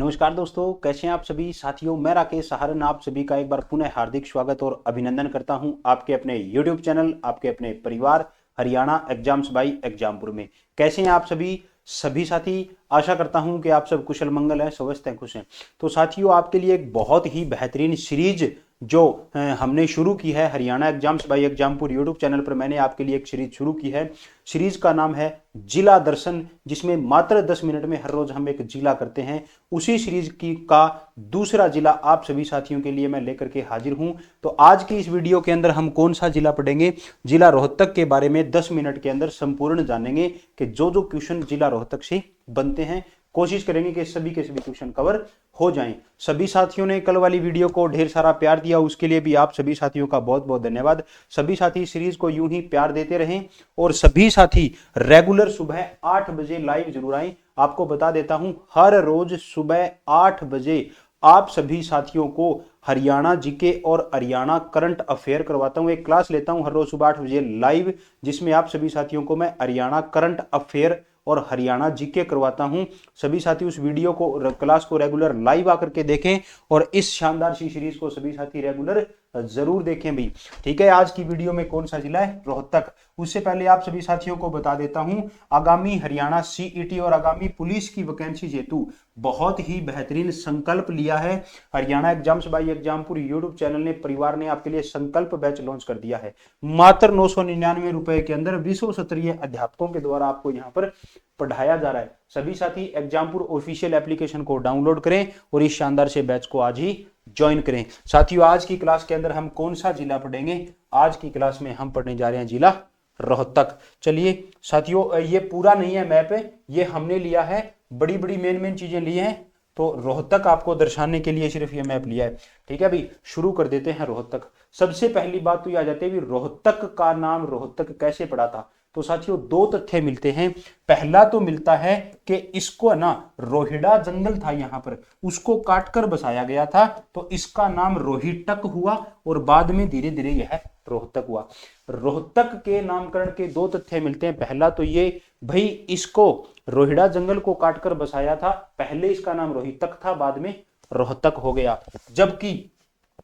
नमस्कार दोस्तों, कैसे हैं आप सभी साथियों। मैं राकेश सहारन आप सभी का एक बार पुनः हार्दिक स्वागत और अभिनंदन करता हूं आपके अपने YouTube चैनल, आपके अपने परिवार हरियाणा एग्जाम्स बाई एग्जामपुर में। कैसे हैं आप सभी साथी। आशा करता हूं कि आप सब कुशल मंगल हैं, स्वस्थ हैं, खुश हैं। तो साथियों, आपके लिए एक बहुत ही बेहतरीन सीरीज जो हमने शुरू की है Haryana exams by Exampur YouTube channel पर, मैंने आपके लिए एक सीरीज शुरू की है। सीरीज का नाम है जिला दर्शन, जिसमें मात्र 10 मिनट में हर रोज हम एक जिला करते हैं। उसी सीरीज की का दूसरा जिला आप सभी साथियों के लिए मैं लेकर के हाजिर हूं। तो आज की इस वीडियो के अंदर हम कौन सा जिला पढ़ेंगे, जिला रोहतक के बारे में 10 मिनट के अंदर संपूर्ण जानेंगे कि जो जो क्वेश्चन जिला रोहतक से बनते हैं। कोशिश करेंगे कि सभी के सभी क्वेश्चन कवर हो जाएं। सभी साथियों ने कल वाली वीडियो को ढेर सारा प्यार दिया, उसके लिए भी आप सभी साथियों का बहुत बहुत धन्यवाद। सभी साथी सीरीज को यूं ही प्यार देते रहें और सभी साथी रेगुलर सुबह 8 बजे लाइव जरूर आएं। आपको बता देता हूं, हर रोज सुबह 8 बजे आप सभी साथियों को हरियाणा जीके और हरियाणा करंट अफेयर करवाता हूं। एक क्लास लेता हूं हर रोज सुबह 8 बजे लाइव, जिसमें आप सभी साथियों को मैं हरियाणा करंट अफेयर और हरियाणा जीके करवाता हूं। सभी साथी उस वीडियो को, क्लास को रेगुलर लाइव आकर के देखें और इस शानदार सी सीरीज को सभी साथी रेगुलर जरूर देखें भी। ठीक है, आज की वीडियो में कौन सा जिला है, रोहतक। उससे पहले आप सभी साथियों को बता देता हूं, आगामी हरियाणा सीईटी और आगामी पुलिस की वैकेंसी हेतु बहुत ही बेहतरीन संकल्प लिया है Haryana exams by Exampur YouTube channel ने, परिवार ने आपके लिए संकल्प बैच लॉन्च कर दिया है। मात्र 999 रुपए के अंदर विश्व स्तरीय अध्यापकों के द्वारा आपको यहाँ पर पढ़ाया जा रहा है। सभी साथी एग्जामपुर ऑफिशियल एप्लीकेशन को डाउनलोड करें और इस शानदार से बैच को आज ही ज्वाइन करें। साथियों, आज की क्लास के अंदर हम कौन सा जिला पढ़ेंगे, आज की क्लास में हम पढ़ने जा रहे हैं जिला रोहतक। चलिए साथियों, ये पूरा नहीं है मैप, ये हमने लिया है, बड़ी बड़ी मेन चीजें ली हैं, तो रोहतक आपको दर्शाने के लिए सिर्फ ये मैप लिया है। ठीक है भाई, शुरू कर देते हैं रोहतक। सबसे पहली बात तो ये आ जाती है, रोहतक का नाम रोहतक कैसे पड़ा था। तो साथियों, दो तथ्य मिलते हैं। पहला तो मिलता है कि इसको ना रोहिड़ा जंगल था यहाँ पर, उसको काटकर बसाया गया था, तो इसका नाम रोहिटक हुआ और बाद में धीरे धीरे यह रोहतक हुआ। रोहतक के नामकरण के दो तथ्य मिलते हैं। पहला तो ये भाई, इसको रोहिड़ा जंगल को काटकर बसाया था, पहले इसका नाम रोहितक था, बाद में रोहतक हो गया। जबकि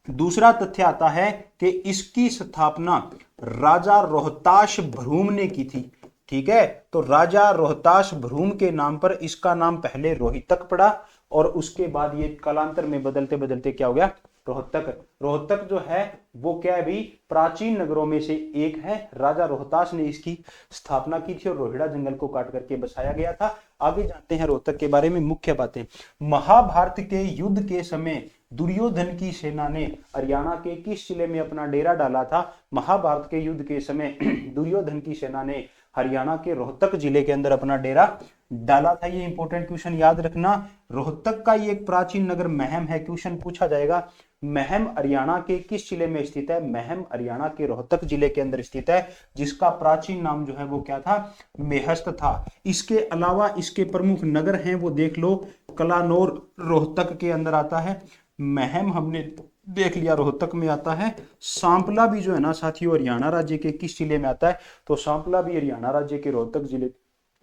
दूसरा तथ्य आता है कि इसकी स्थापना राजा रोहताश भ्रूम ने की थी। ठीक है, तो राजा रोहताश भ्रूम के नाम पर इसका नाम पहले रोहितक पड़ा और उसके बाद ये कालांतर में बदलते बदलते क्या हो गया, रोहतक। रोहतक जो है वो क्या है भी, प्राचीन नगरों में से एक है। राजा रोहतास ने इसकी स्थापना की थी और रोहिड़ा जंगल को काट करके बसाया गया था। आगे जानते हैं रोहतक के बारे में मुख्य बातें। महाभारत के युद्ध के समय दुर्योधन की सेना ने हरियाणा के किस जिले में अपना डेरा डाला था। महाभारत के युद्ध के समय दुर्योधन की सेना ने हरियाणा के रोहतक जिले के अंदर अपना डेरा डाला था। ये इंपॉर्टेंट क्वेश्चन याद रखना। रोहतक का ये एक प्राचीन नगर महम है, क्वेश्चन पूछा जाएगा। महम हरियाणा के किस जिले में स्थित है। महम हरियाणा के रोहतक जिले के अंदर स्थित है, जिसका प्राचीन नाम जो है वो क्या था, मेहस्त था। इसके अलावा इसके प्रमुख नगर हैं वो देख लो। कलानौर रोहतक के अंदर आता है, महम हमने देख लिया रोहतक में आता है। सांपला भी जो है ना साथियों, हरियाणा राज्य के किस जिले में आता है, तो सांपला भी हरियाणा राज्य के रोहतक जिले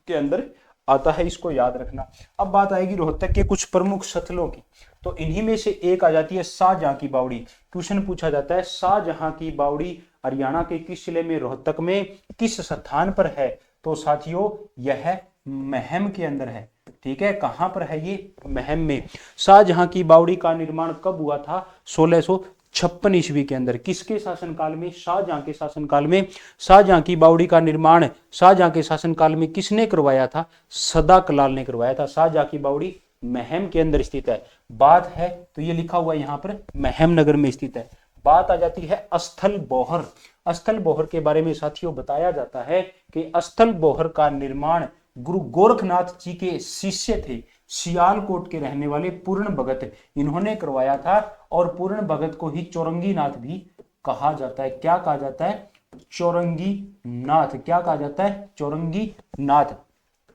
के अंदर आता है, इसको याद रखना। अब बात आएगी रोहतक के कुछ प्रमुख स्थलों की, तो इन्हीं में से एक आ जाती है शाहजहां की बावड़ी। क्वेश्चन पूछा जाता है, शाहजहां की बावड़ी हरियाणा के किस जिले में, रोहतक में किस स्थान पर है, तो साथियों यह महम के अंदर है। ठीक है, कहां पर है ये, महम में। शाहजहां की बावड़ी का निर्माण कब हुआ था, 1656 ईस्वी के अंदर। किसके शासनकाल में, शाहजहां के शासनकाल में। शाहजहां की बावड़ी का निर्माण शाहजहां के शासनकाल में किसने करवाया था, सदा कलाल ने करवाया था। शाहजहां की बावड़ी महम के अंदर स्थित है। बात है तो ये लिखा हुआ यहाँ पर महम नगर में स्थित है। बात आ जाती है स्थल बोहर। स्थल बोहर के बारे में साथियों बताया जाता है कि स्थल बोहर का निर्माण गुरु गोरखनाथ जी के शिष्य थे, सियालकोट के रहने वाले पूर्ण भगत, इन्होंने करवाया था। और पूर्ण भगत को ही चौरंगी नाथ भी कहा जाता है। क्या कहा जाता है, चौरंगी नाथ। क्या कहा जाता है, चौरंगी नाथ।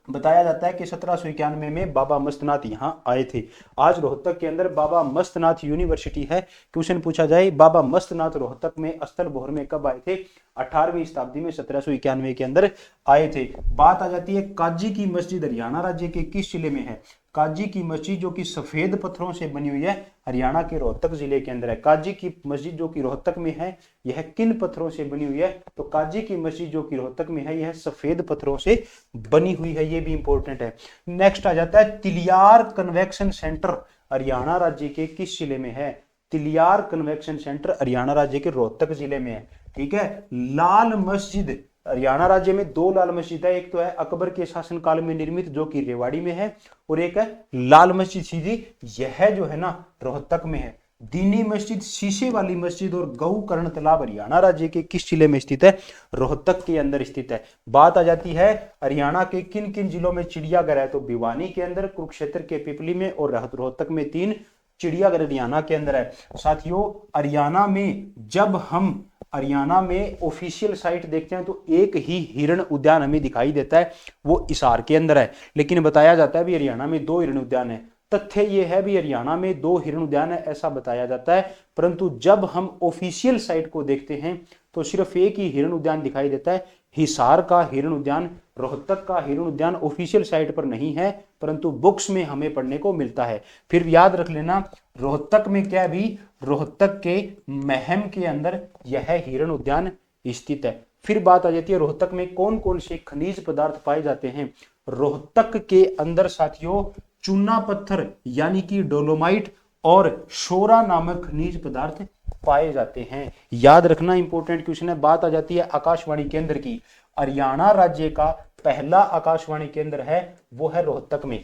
बताया जाता है कि 1791 में बाबा मस्तनाथ यहाँ आए थे। आज रोहतक के अंदर बाबा मस्तनाथ यूनिवर्सिटी है। क्वेश्चन पूछा जाए, बाबा मस्तनाथ रोहतक में स्थल बोहर में कब आए थे, 18वीं शताब्दी में 1791 के अंदर आए थे। बात आ जाती है काजी की मस्जिद हरियाणा राज्य के किस जिले में है, काजी की मस्जिद जो कि सफेद पत्थरों से बनी हुई है, हरियाणा के रोहतक जिले के अंदर है। काजी की मस्जिद जो कि रोहतक में है, यह किन पत्थरों से बनी हुई है? तो काजी की मस्जिद जो कि रोहतक में है, यह सफेद पत्थरों से बनी हुई है। ये भी इंपॉर्टेंट है। नेक्स्ट आ जाता है तिलियार कन्वेक्शन सेंटर हरियाणा राज्य के किस जिले में है? तिलियार कन्वेक्शन सेंटर हरियाणा राज्य के रोहतक जिले में है। ठीक है। लाल मस्जिद, हरियाणा राज्य में दो लाल मस्जिद है। एक तो है अकबर के शासनकाल में निर्मित जो कि रेवाड़ी में है, और एक है लाल मस्जिद सीधी, यह जो है ना रोहतक में है। दीनी मस्जिद, शीशे वाली मस्जिद और गऊ कर्ण तालाब हरियाणा राज्य के किस जिले में स्थित है? रोहतक के अंदर स्थित है। बात आ जाती है हरियाणा के किन किन जिलों में चिड़ियाघर है? तो भिवानी के अंदर, कुरुक्षेत्र के पिपली में और रोहतक में 3 चिड़ियाघर हरियाणा के अंदर है। साथियों, हरियाणा में जब हम हरियाणा में ऑफिशियल साइट देखते हैं तो एक ही हिरण उद्यान हमें दिखाई देता है, वो हिसार के अंदर है। लेकिन बताया जाता है भी हरियाणा में 2 हिरण उद्यान है। तथ्य ये है भी हरियाणा में 2 हिरण उद्यान है, ऐसा बताया जाता है। परंतु जब हम ऑफिशियल साइट को देखते हैं तो सिर्फ एक ही हिरण उद्यान दिखाई देता है, हिसार का हिरण उद्यान। रोहतक का हिरण उद्यान ऑफिशियल साइट पर नहीं है, परंतु बुक्स में हमें पढ़ने को मिलता है। फिर याद रख लेना, रोहतक में क्या भी, रोहतक के महम के अंदर यह हिरण उद्यान स्थित है। फिर बात आ जाती है रोहतक में कौन कौन से खनिज पदार्थ पाए जाते हैं? रोहतक के अंदर साथियों चूना पत्थर यानी कि डोलोमाइट और शोरा नामक खनिज पदार्थ पाए जाते हैं। याद रखना, इंपॉर्टेंट क्वेश्चन है। बात आ जाती है आकाशवाणी केंद्र की। हरियाणा राज्य का पहला आकाशवाणी केंद्र है, वो है रोहतक में।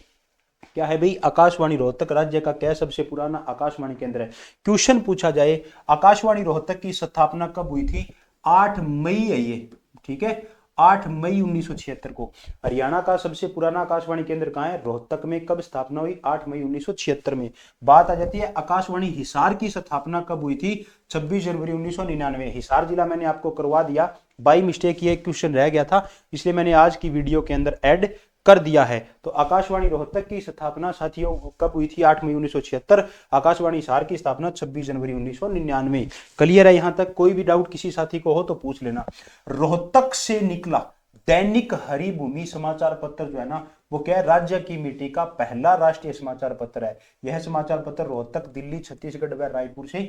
क्या है भाई? आकाशवाणी रोहतक राज्य का क्या सबसे पुराना आकाशवाणी केंद्र है। क्वेश्चन पूछा जाए आकाशवाणी रोहतक की स्थापना कब हुई थी? 8 मई है ये। ठीक है, 8 मई 1976 को। हरियाणा का सबसे पुराना आकाशवाणी केंद्र कहाँ है? रोहतक में। कब स्थापना हुई? 8 मई 1976 में। बात आ जाती है आकाशवाणी हिसार की स्थापना कब हुई थी? 26 जनवरी 1999। हिसार जिला मैंने आपको करवा दिया, बाई मिस्टेक ये क्वेश्चन रह गया था, इसलिए मैंने आज की वीडियो के अंदर ऐड कर दिया है। तो आकाशवाणी रोहतक की स्थापना साथियों कब हुई थी? 8 मई 1976। आकाशवाणी हिसार की स्थापना 26 जनवरी 1999। क्लियर है? यहां तक कोई भी डाउट किसी साथी को हो तो पूछ लेना। रोहतक से निकला दैनिक हरिभूमि समाचार पत्र जो है ना, वो क्या है? राज्य की मिट्टी का पहला राष्ट्रीय समाचार पत्र है। यह समाचार पत्र रोहतक, दिल्ली, छत्तीसगढ़ व रायपुर से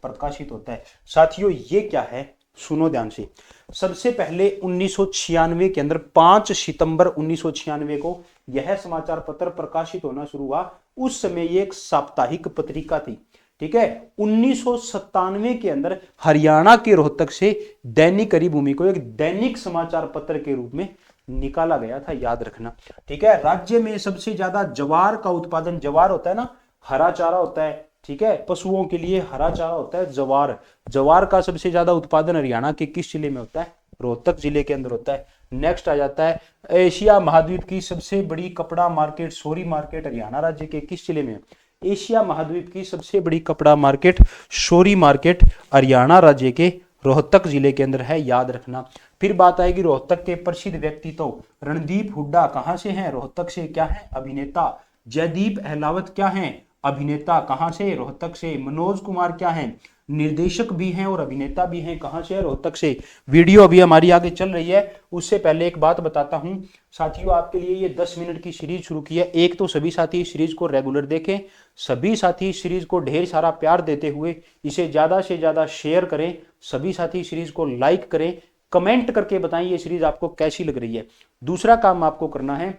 प्रकाशित होता है। साथियों ये क्या है? सुनो ध्यान से। सबसे पहले 1996 के अंदर 5 सितंबर 1996 को यह समाचार पत्र प्रकाशित होना शुरू हुआ। उस समय ये एक साप्ताहिक पत्रिका थी। ठीक है। 1997 के अंदर हरियाणा के रोहतक से दैनिक हरिभूमि को एक दैनिक समाचार पत्र के रूप में निकाला गया था। याद रखना। ठीक है। राज्य में सबसे ज्यादा ज्वार का उत्पादन, ज्वार होता है ना, हरा चारा होता है। ठीक है, पशुओं के लिए हरा चारा होता है ज्वार। ज्वार का सबसे ज्यादा उत्पादन हरियाणा के किस जिले में होता है? रोहतक जिले के अंदर होता है। नेक्स्ट आ जाता है एशिया महाद्वीप की सबसे बड़ी कपड़ा मार्केट, सोरी मार्केट हरियाणा राज्य के किस जिले में? एशिया महाद्वीप की सबसे बड़ी कपड़ा मार्केट, सोरी मार्केट हरियाणा राज्य के रोहतक जिले के अंदर है। याद रखना। फिर बात आएगी रोहतक के प्रसिद्ध व्यक्तित्व। रणदीप हुड्डा कहां से हैं? रोहतक से। क्या है? अभिनेता। जयदीप अहलावत क्या है? अभिनेता। कहां से? रोहतक से। मनोज कुमार क्या है? निर्देशक भी हैं और अभिनेता भी हैं। कहां से? रोहतक से। वीडियो अभी हमारी आगे चल रही है, उससे पहले एक बात बताता हूं साथियों, आपके लिए ये 10 मिनट की सीरीज शुरू की है। एक तो सभी साथी इस सीरीज को रेगुलर देखें, सभी साथी इस सीरीज को ढेर सारा प्यार देते हुए इसे ज्यादा से ज्यादा शेयर करें, सभी साथी सीरीज को लाइक करें, कमेंट करके बताएं ये सीरीज आपको कैसी लग रही है। दूसरा काम आपको करना है,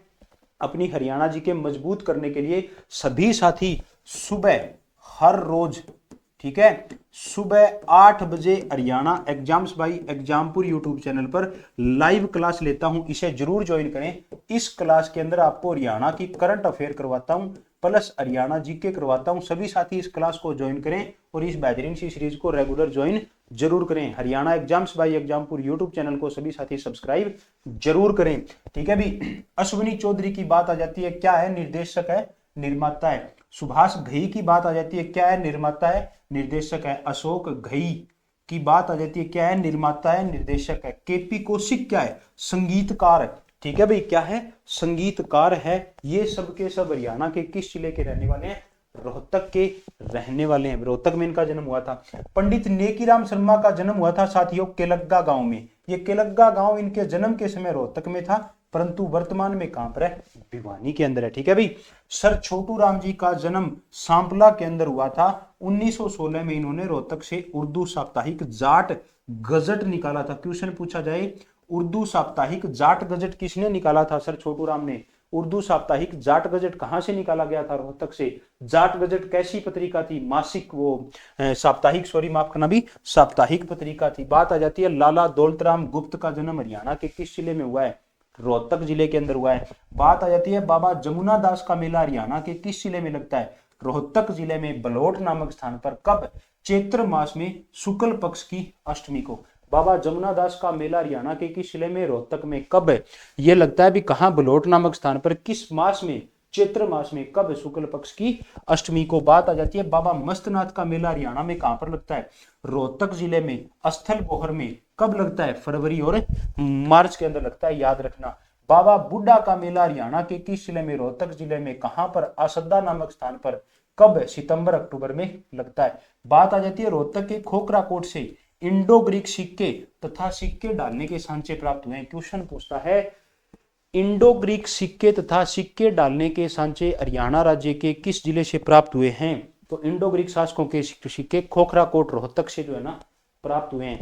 अपनी हरियाणा जी के मजबूत करने के लिए सभी साथी सुबह हर रोज, ठीक है, सुबह 8 बजे Haryana exams by Exampur YouTube channel पर लाइव क्लास लेता हूं, इसे जरूर ज्वाइन करें। इस क्लास के अंदर आपको हरियाणा की करंट अफेयर करवाता हूं प्लस हरियाणा जीके करवाता हूं। सभी साथी इस क्लास को ज्वाइन करें और इस बेहतरीन सी सीरीज को रेगुलर ज्वाइन जरूर करें। Haryana exams by Exampur YouTube channel को सभी साथी सब्सक्राइब जरूर करें। ठीक है भी। अश्विनी चौधरी की बात आ जाती है, क्या है? निर्देशक है, निर्माता है। सुभाष घई की बात आ जाती है, क्या है? निर्माता है, निर्देशक है। अशोक घई की बात आ जाती है, क्या है? निर्माता है, निर्देशक है। केपी कौशिक क्या है? संगीतकार है। ठीक है भाई, क्या है? संगीतकार है। ये सब के सब हरियाणा के किस जिले के रहने वाले हैं? रोहतक के रहने वाले हैं। रोहतक में इनका जन्म हुआ था। पंडित नेकीराम शर्मा का जन्म हुआ था साथियों केलग्गा गांव में। ये केलग्गा गांव इनके जन्म के समय रोहतक में था। परंतु वर्तमान में कहां पर है, भिवानी के अंदर है। ठीक है भाई। सर छोटू राम जी का जन्म सांपला के अंदर हुआ था। 1916 में इन्होंने रोहतक से उर्दू साप्ताहिक जाट गजट निकाला था। क्वेश्चन पूछा जाए उर्दू साप्ताहिक जाट गजट किसने निकाला था? सर छोटू राम ने। उर्दू साप्ताहिक जाट गजट कहां से निकाला गया था? रोहतक से। जाट गजट कैसी पत्रिका थी? मासिक, वो साप्ताहिक, सॉरी माफ करना भी, साप्ताहिक पत्रिका थी। बात आ जाती है लाला दौलतराम गुप्त का जन्म हरियाणा के किस जिले में हुआ है? रोहतक जिले के अंदर हुआ है। बात आ जाती है बाबा जमुना दास का मेला हरियाणा के किस जिले में लगता है? रोहतक जिले में बलोट नामक स्थान पर। कब? चैत्र मास में शुक्ल पक्ष की अष्टमी को। बाबा जमुना दास का मेला हरियाणा के किस जिले में? रोहतक में। कब है ये लगता है? भी कहां? बलोट नामक स्थान पर। किस मास में? चैत्र मास में। कब? शुक्ल पक्ष की अष्टमी को। बात आ जाती है बाबा मस्तनाथ का मेला हरियाणा में कहां पर लगता है? रोहतक जिले में स्थल बोहर में। कब लगता है? फरवरी और मार्च के अंदर लगता है, याद रखना। बाबा बुड्ढा का मेला हरियाणा के किस जिले में? रोहतक जिले में। कहां पर? असद्दा नामक स्थान पर। कब? सितंबर अक्टूबर में लगता है। बात आ जाती है रोहतक के खोखरा कोट से इंडो ग्रीक सिक्के तथा सिक्के डालने के सांचे प्राप्त हुए हैं। क्वेश्चन पूछता है इंडो ग्रीक सिक्के तथा सिक्के डालने के सांचे हरियाणा राज्य के किस जिले से प्राप्त हुए हैं? तो इंडो ग्रीक शासकों के सिक्के खोखरा कोट रोहतक से जो है ना प्राप्त हुए हैं।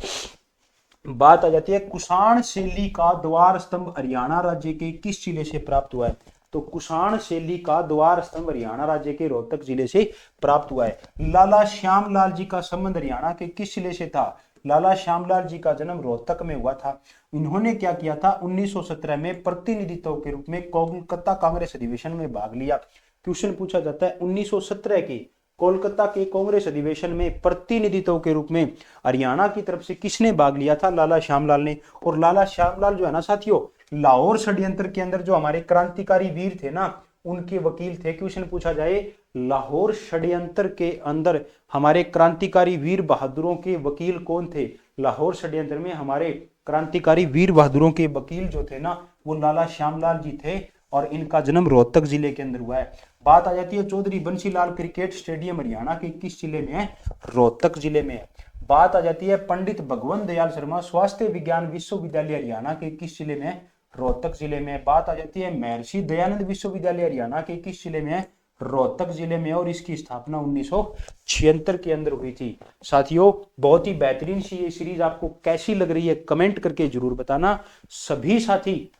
बात आ जाती है कुषाण शैली का द्वार स्तंभ हरियाणा राज्य के किस जिले से प्राप्त हुआ है? तो कुषाण शैली का द्वार स्तंभ हरियाणा राज्य के रोहतक जिले से प्राप्त हुआ है। लाला श्यामलाल जी का संबंध हरियाणा के किस जिले से था? लाला श्यामलाल जी का जन्म रोहतक में हुआ था। इन्होंने क्या किया था? 1917 में प्रतिनिधित्व के रूप में कोलकाता कांग्रेस अधिवेशन में भाग लिया। क्वेश्चन पूछा जाता है 1917 के कोलकाता के कांग्रेस अधिवेशन में प्रतिनिधित्व के रूप में हरियाणा की तरफ से किसने भाग लिया था? लाला श्यामलाल ने। और लाला श्यामलाल जो है ना साथियों, लाहौर षड्यंत्र के अंदर जो हमारे क्रांतिकारी वीर थे ना, उनके वकील थे। क्वेश्चन पूछा जाए लाहौर षड्यंत्र के अंदर हमारे क्रांतिकारी वीर बहादुरों के वकील कौन थे? लाहौर षड्यंत्र में हमारे क्रांतिकारी वीर बहादुरों के वकील जो थे ना, वो लाला श्यामलाल जी थे और इनका जन्म रोहतक जिले के अंदर हुआ है। बात आ जाती है चौधरी बंसीलाल क्रिकेट स्टेडियम हरियाणा के किस जिले में है? रोहतक जिले में है। बात आ जाती है पंडित भगवंत दयाल शर्मा स्वास्थ्य विज्ञान विश्वविद्यालय हरियाणा के किस जिले में है? रोहतक जिले में। बात आ जाती है महर्षि दयानंद विश्वविद्यालय हरियाणा के किस जिले में है? रोहतक जिले में। और इसकी स्थापना 1976 के अंदर हुई थी। साथियों बहुत ही बेहतरीन सी ये सीरीज आपको कैसी लग रही है कमेंट करके जरूर बताना। सभी साथी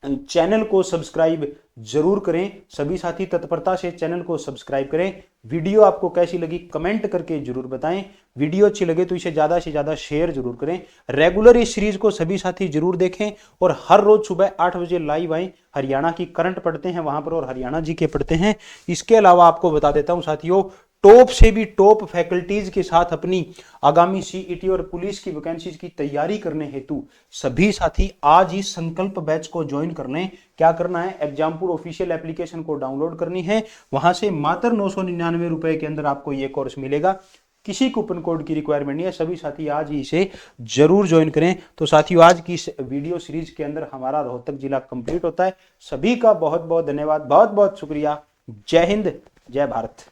चैनल को सब्सक्राइब जरूर करें। सभी साथी तत्परता से चैनल को सब्सक्राइब करें। वीडियो आपको कैसी लगी कमेंट करके जरूर बताएं। वीडियो अच्छी लगे तो इसे ज्यादा से ज्यादा शेयर जरूर करें। रेगुलर इस सीरीज को सभी साथी जरूर देखें और हर रोज सुबह 8 बजे लाइव आए। हरियाणा की करंट पढ़ते हैं वहां पर और हरियाणा जी के पढ़ते हैं। इसके अलावा आपको बता देता हूं साथियों, टॉप से भी टॉप फैकल्टीज के साथ अपनी आगामी सीईटी और पुलिस की वैकेंसीज की तैयारी करने हेतु सभी साथी आज ही संकल्प बैच को ज्वाइन कर लें। क्या करना है? एग्जामपुर ऑफिशियल एप्लीकेशन को डाउनलोड करनी है। वहां से मात्र 999 रुपए के अंदर आपको यह कोर्स मिलेगा। किसी कूपन कोड की रिक्वायरमेंट नहीं है। सभी साथी आज ही इसे जरूर ज्वाइन करें। तो साथियों आज की इस वीडियो सीरीज के अंदर हमारा रोहतक जिला कंप्लीट होता है। सभी का बहुत बहुत धन्यवाद, बहुत बहुत शुक्रिया। जय हिंद, जय भारत।